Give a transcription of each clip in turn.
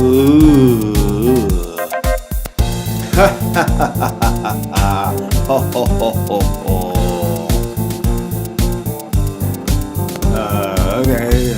Ha ha ha ha ha ha. Ho ho ho ho ho. Okay,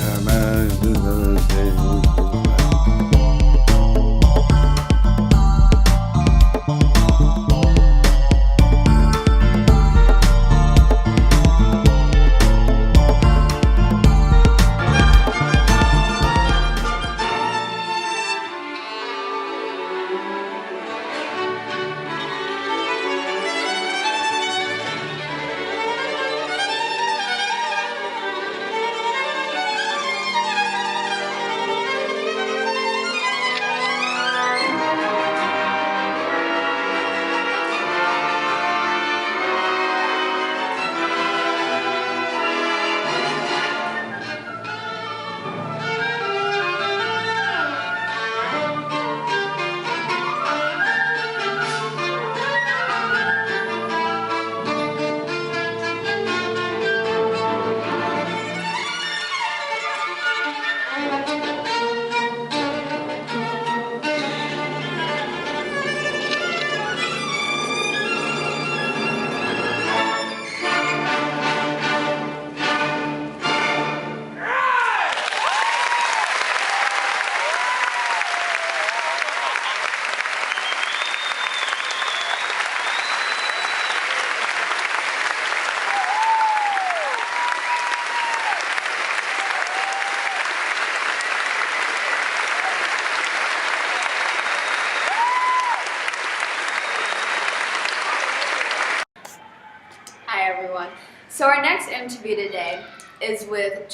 Hi everyone. So our next interview today is with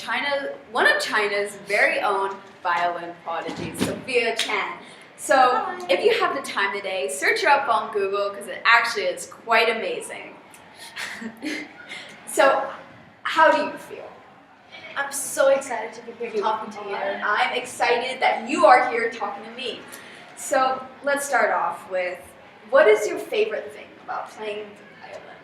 one of China's very own violin prodigies, Sophia Chan. So if you have the time today, search her up on Google because it actually is quite amazing. So how do you feel? I'm so excited to be here talking to you. I'm excited that you are here talking to me. So let's start off with, what is your favorite thing about playing the violin?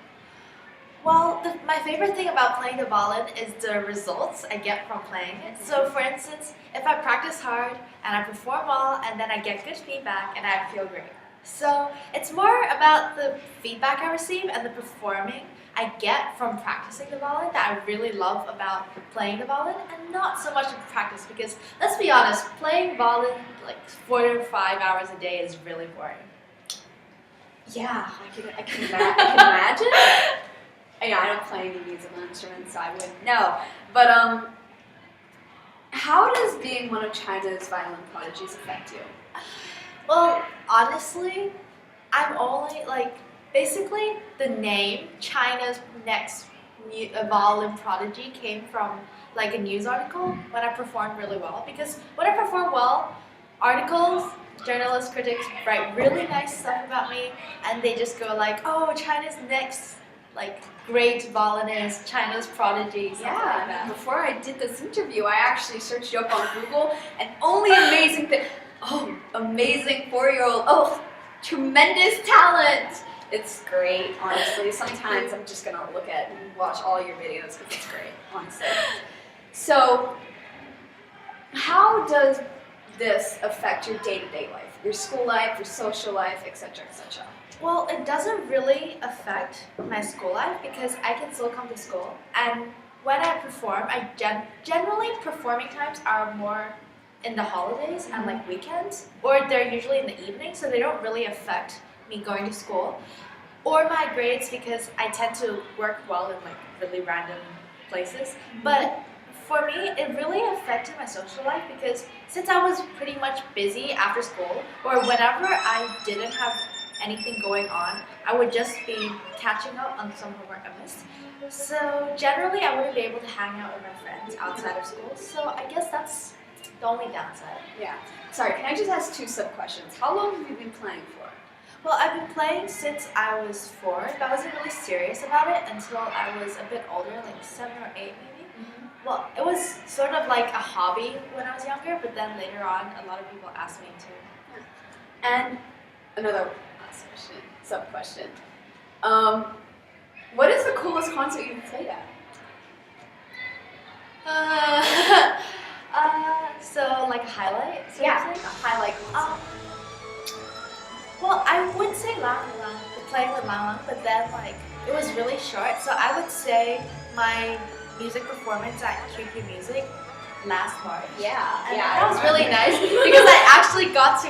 Well, my favorite thing about playing the violin is the results I get from playing it. So for instance, if I practice hard and I perform well and then I get good feedback and I feel great. So it's more about the feedback I receive and the performing I get from practicing the violin that I really love about playing the violin, and not so much in practice, because let's be honest, playing violin like 4 to 5 hours a day is really boring. Yeah, I can imagine. I don't play any musical instruments, so I wouldn't know. But how does being one of China's violin prodigies affect you? Well, honestly, I'm only basically the name China's next violin prodigy came from like a news article when I performed really well. Because when I perform well, articles, journalists, critics write really nice stuff about me, and they just go like, "Oh, China's next great violinist, China's prodigy." Yeah, like that. before I did this interview, I actually searched you up on Google, and only amazing thing. Oh, amazing 4-year-old. Oh, tremendous talent. It's great, honestly. Sometimes I'm just gonna look at and watch all your videos because it's great, honestly. So, how does this affect your day-to-day life, your school life, your social life, etc., etc.? Well, it doesn't really affect my school life because I can still come to school. And when I perform, I generally performing times are more in the holidays and like weekends, or they're usually in the evening, so they don't really affect me going to school or my grades because I tend to work well in like really random places. But for me, it really affected my social life because since I was pretty much busy after school, or whenever I didn't have anything going on, I would just be catching up on some homework I missed. So generally, I wouldn't be able to hang out with my friends outside of school. So I guess that's the only downside. Yeah. Sorry, can I just ask 2 sub-questions? How long have you been playing for? Well, I've been playing since I was 4, but I wasn't really serious about it until I was a bit older, like 7 or 8 maybe. Well, it was sort of like a hobby when I was younger, but then later on, a lot of people asked me to. And another last question, sub-question. What is the coolest concert you've played at? So like a highlight? Yeah, a highlight wouldn't say playing with Lang Lang, but then like it was really short. So I would say my music performance at QQ Music last March. Yeah, And yeah. that was really nice because I actually got to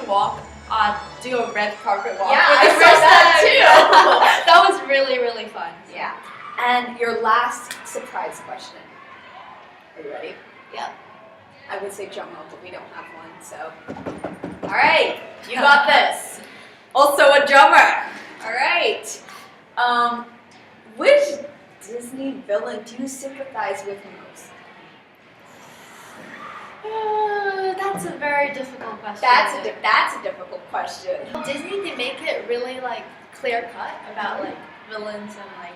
do a red carpet walk. Yeah, for I the saw first that time. too. That was really, really fun. Yeah. And your last surprise question. Are you ready? Yeah. I would say drum roll, but we don't have one, so. All right, you got this. Also a drummer. All right. Which Disney villain do you sympathize with most? That's a very difficult question. That's a difficult question. Disney, they make it really like clear cut about like villains and like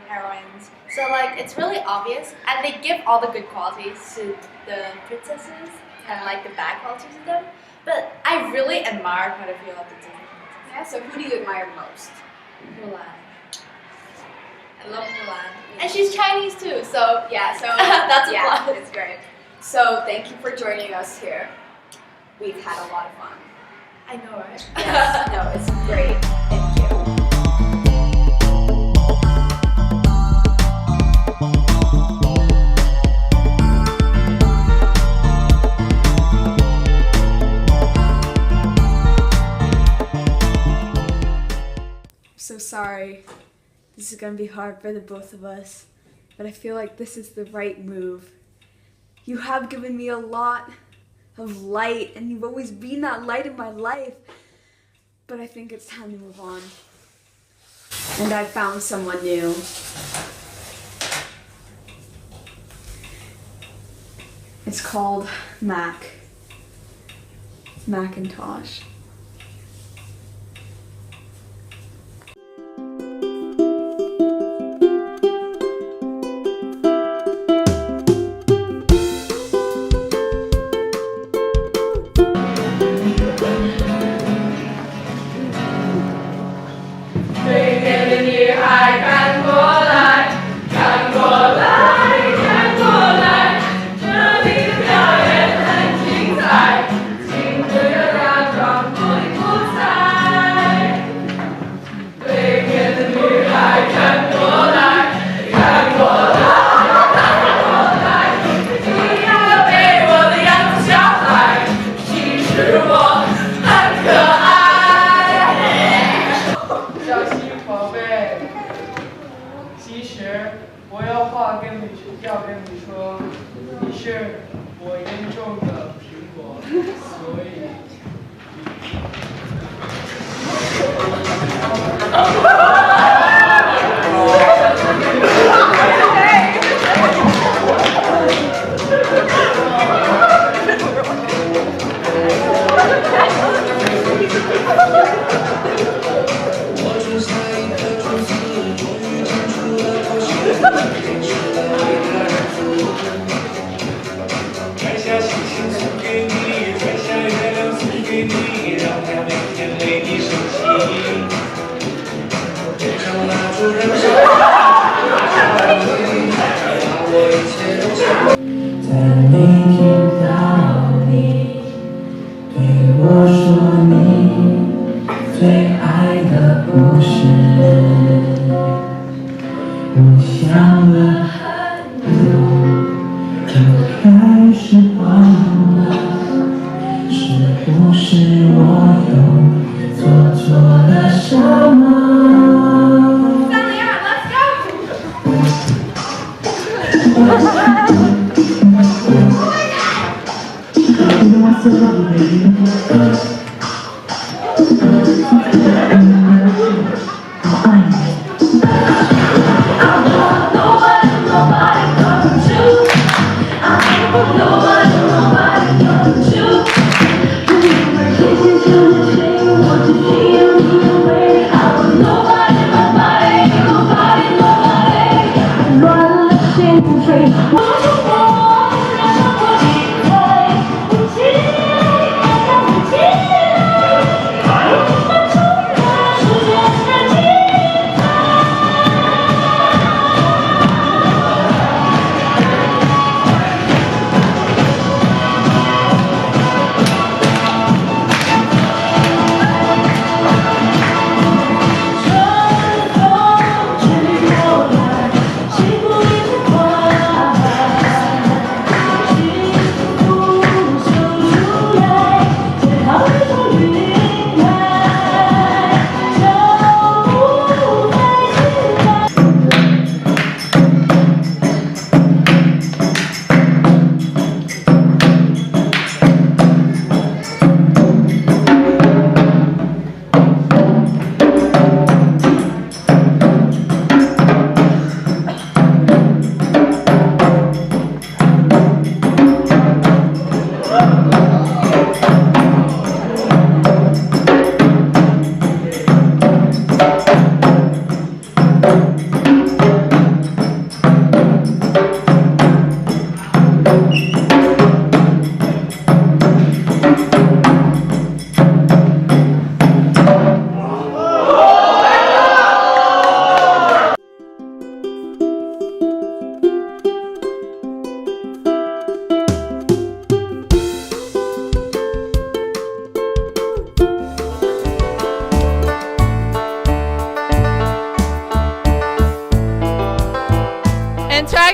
heroines. So like it's really obvious, and they give all the good qualities to the princesses and like the bad qualities to them. But I really admire quite a few of the Disney princesses. Yeah. So who do you admire most? Mulan. I love Mulan, and she's Chinese too. So Yeah. So that's a yeah, plus. it's great. So thank you for joining us here. We've had a lot of fun. I know, right? Yes. No, it's great. Thank you. So sorry. This is gonna be hard for the both of us, but I feel like this is the right move. You have given me a lot of light, and you've always been that light in my life, but I think it's time to move on. And I found someone new. It's called Macintosh.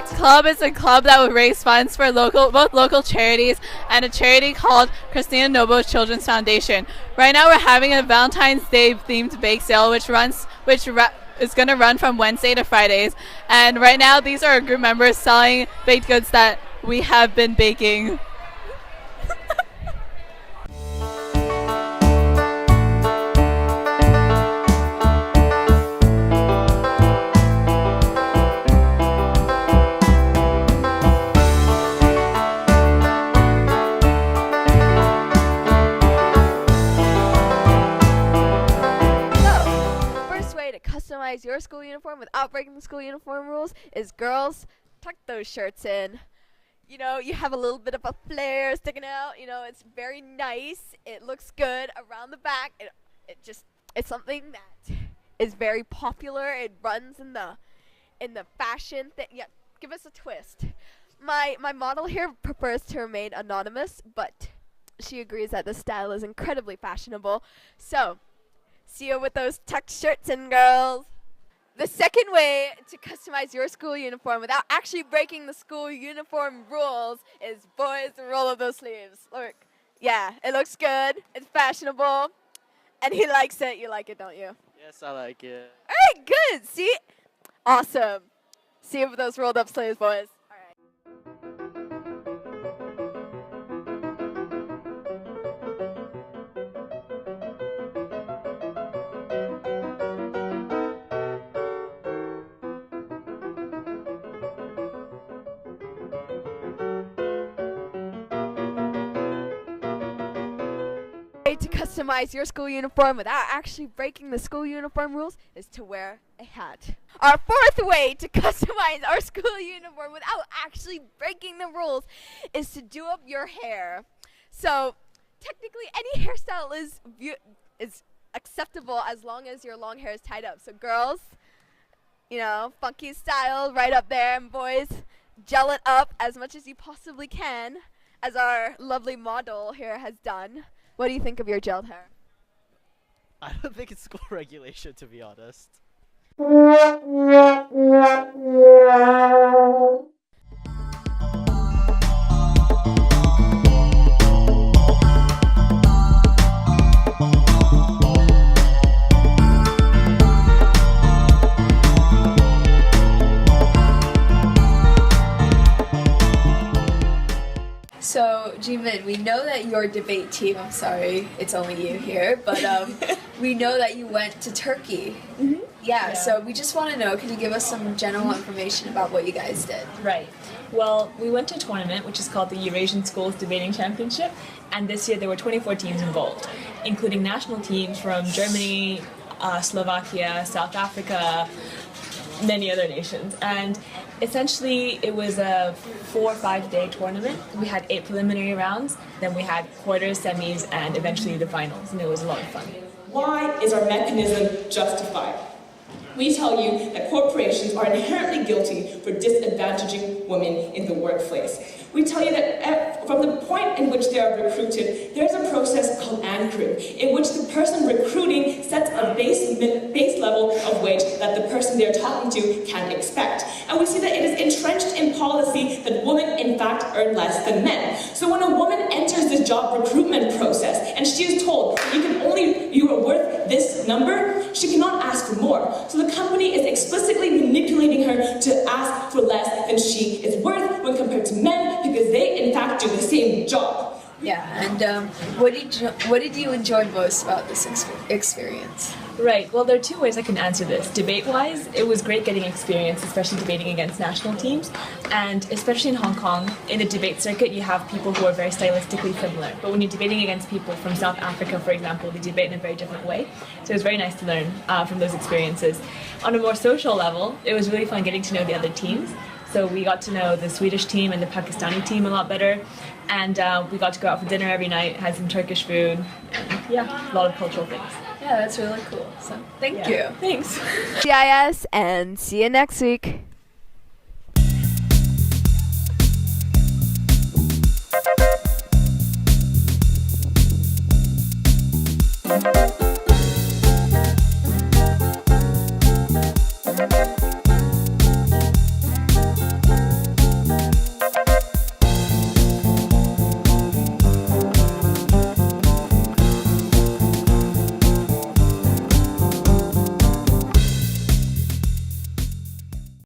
Impact Club is a club that will raise funds for both local charities and a charity called Christina Noble Children's Foundation. Right now we're having a Valentine's Day themed bake sale which is going to run from Wednesday to Fridays. And right now these are our group members selling baked goods that we have been baking. Customize your school uniform without breaking the school uniform rules is, girls, tuck those shirts in. You know, you have a little bit of a flare sticking out. You know, it's very nice. It looks good around the back. It's something that is very popular. It runs in the fashion thing. Yeah, give us a twist. My model here prefers to remain anonymous, but she agrees that the style is incredibly fashionable. So, see you with those tucked shirts in, girls. The second way to customize your school uniform without actually breaking the school uniform rules is, boys, roll up those sleeves. Look, yeah, it looks good, it's fashionable, and he likes it. You like it, don't you? Yes, I like it. All right, good. See? Awesome. See you with those rolled up sleeves, boys. All right. To customize your school uniform without actually breaking the school uniform rules is to wear a hat. Our fourth way to customize our school uniform without actually breaking the rules is to do up your hair. So technically any hairstyle is acceptable as long as your long hair is tied up. So girls, you know, funky style right up there, and boys, gel it up as much as you possibly can, as our lovely model here has done. What do you think of your gelled hair? I don't think it's school regulation, to be honest. So, Jimin, we know that your debate team, I'm sorry, it's only you here, but we know that you went to Turkey. Mm-hmm. Yeah, so we just want to know, can you give us some general information about what you guys did? Right. Well, we went to a tournament which is called the Eurasian Schools Debating Championship, and this year there were 24 teams involved, including national teams from Germany, Slovakia, South Africa, many other nations. And essentially it was a 4 or 5 day tournament. We had 8 preliminary rounds, then we had quarters, semis, and eventually the finals, and it was a lot of fun. Why is our mechanism justified? We tell you that corporations are inherently guilty for disadvantaging women in the workplace. We tell you that from the point in which they are recruited, there's a process called anchoring, in which the person recruiting sets a base level of wage that the person they're talking to can expect. And we see that it is entrenched in policy that women, in fact, earn less than men. So when a woman enters this job recruitment process and she is told you are worth this number, she cannot ask for more. So the company is explicitly manipulating her to ask for less than she is worth when compared to men, because they in fact do the same job. Yeah, and what did you enjoy most about this experience? Right, well there are 2 ways I can answer this. Debate-wise, it was great getting experience, especially debating against national teams, and especially in Hong Kong, in the debate circuit you have people who are very stylistically similar, but when you're debating against people from South Africa, for example, they debate in a very different way, so it was very nice to learn from those experiences. On a more social level, it was really fun getting to know the other teams. So we got to know the Swedish team and the Pakistani team a lot better, and we got to go out for dinner every night, had some Turkish food, and yeah, a lot of cultural things. Yeah, that's really cool. So, thank you. Thanks. CIS, and see you next week.